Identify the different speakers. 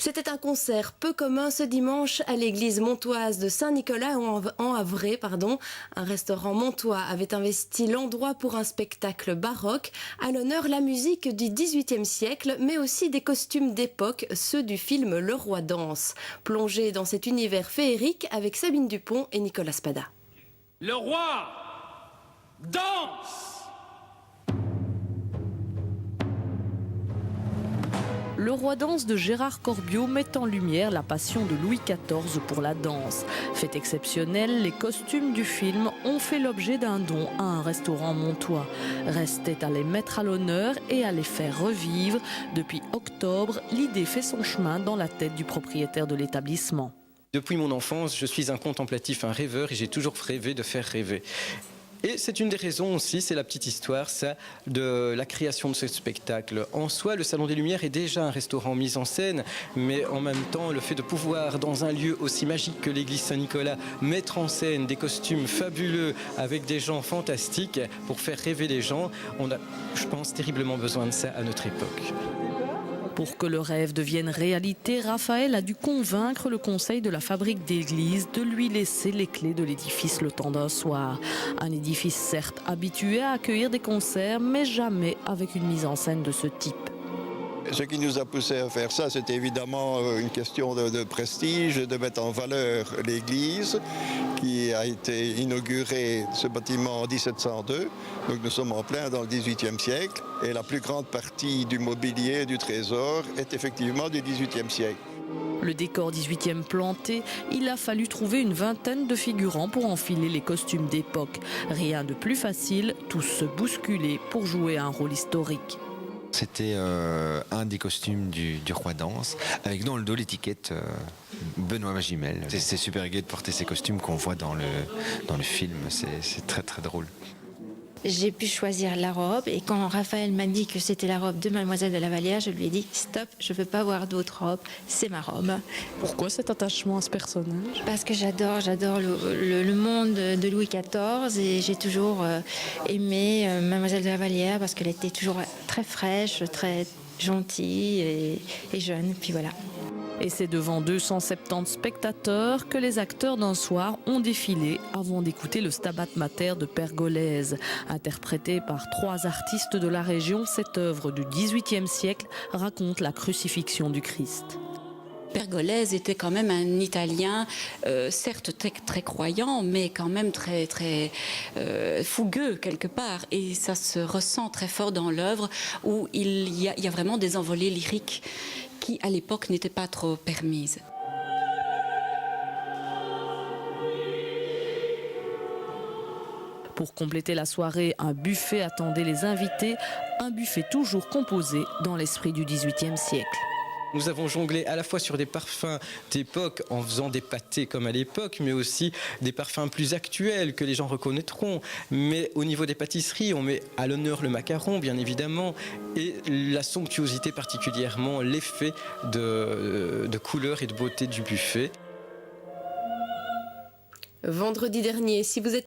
Speaker 1: C'était un concert peu commun ce dimanche à l'église montoise de Saint-Nicolas en Havre. Un restaurant montois avait investi l'endroit pour un spectacle baroque. À l'honneur, la musique du XVIIIe siècle, mais aussi des costumes d'époque, ceux du film Le Roi danse. Plongé dans cet univers féerique avec Sabine Dupont et Nicolas Spada.
Speaker 2: Le roi danse!
Speaker 3: Le Roi danse de Gérard Corbiot met en lumière la passion de Louis XIV pour la danse. Fait exceptionnel, les costumes du film ont fait l'objet d'un don à un restaurant montois. Restait à les mettre à l'honneur et à les faire revivre. Depuis octobre, l'idée fait son chemin dans la tête du propriétaire de l'établissement.
Speaker 4: Depuis mon enfance, je suis un contemplatif, un rêveur et j'ai toujours rêvé de faire rêver. Et c'est une des raisons aussi, c'est la petite histoire, ça, de la création de ce spectacle. En soi, le Salon des Lumières est déjà un restaurant mis en scène, mais en même temps, le fait de pouvoir, dans un lieu aussi magique que l'église Saint-Nicolas, mettre en scène des costumes fabuleux avec des gens fantastiques pour faire rêver les gens, on a, je pense, terriblement besoin de ça à notre époque.
Speaker 3: Pour que le rêve devienne réalité, Raphaël a dû convaincre le conseil de la fabrique d'église de lui laisser les clés de l'édifice le temps d'un soir. Un édifice certes habitué à accueillir des concerts, mais jamais avec une mise en scène de ce type.
Speaker 5: Ce qui nous a poussé à faire ça, c'est évidemment une question de prestige, de mettre en valeur l'église qui a été inaugurée, ce bâtiment en 1702. Donc nous sommes en plein dans le XVIIIe siècle et la plus grande partie du mobilier, du trésor est effectivement du XVIIIe siècle.
Speaker 3: Le décor 18e planté, il a fallu trouver une vingtaine de figurants pour enfiler les costumes d'époque. Rien de plus facile, tous se bousculer pour jouer un rôle historique.
Speaker 6: C'était un des costumes du Roi danse, avec dans le dos l'étiquette Benoît Magimel. C'est super gai de porter ces costumes qu'on voit dans le film, c'est très très drôle.
Speaker 7: J'ai pu choisir la robe et quand Raphaël m'a dit que c'était la robe de Mademoiselle de la Vallière, je lui ai dit stop, je ne veux pas voir d'autres robes, c'est ma robe.
Speaker 3: Pourquoi cet attachement à ce personnage?
Speaker 7: Parce que j'adore le monde de Louis XIV et j'ai toujours aimé Mademoiselle de la Vallière parce qu'elle était toujours très fraîche, très gentille et jeune, puis voilà.
Speaker 3: Et c'est devant 270 spectateurs que les acteurs d'un soir ont défilé avant d'écouter le Stabat Mater de Pergolèse. Interprété par 3 artistes de la région, cette œuvre du XVIIIe siècle raconte la crucifixion du Christ.
Speaker 8: Pergolèse était quand même un Italien, certes très croyant, mais quand même très fougueux quelque part. Et ça se ressent très fort dans l'œuvre où il y a vraiment des envolées lyriques qui, à l'époque, n'étaient pas trop permises.
Speaker 3: Pour compléter la soirée, un buffet attendait les invités, un buffet toujours composé dans l'esprit du XVIIIe siècle.
Speaker 4: Nous avons jonglé à la fois sur des parfums d'époque en faisant des pâtés comme à l'époque, mais aussi des parfums plus actuels que les gens reconnaîtront. Mais au niveau des pâtisseries, on met à l'honneur le macaron, bien évidemment, et la somptuosité particulièrement, l'effet de couleur et de beauté du buffet.
Speaker 1: Vendredi dernier, si vous êtes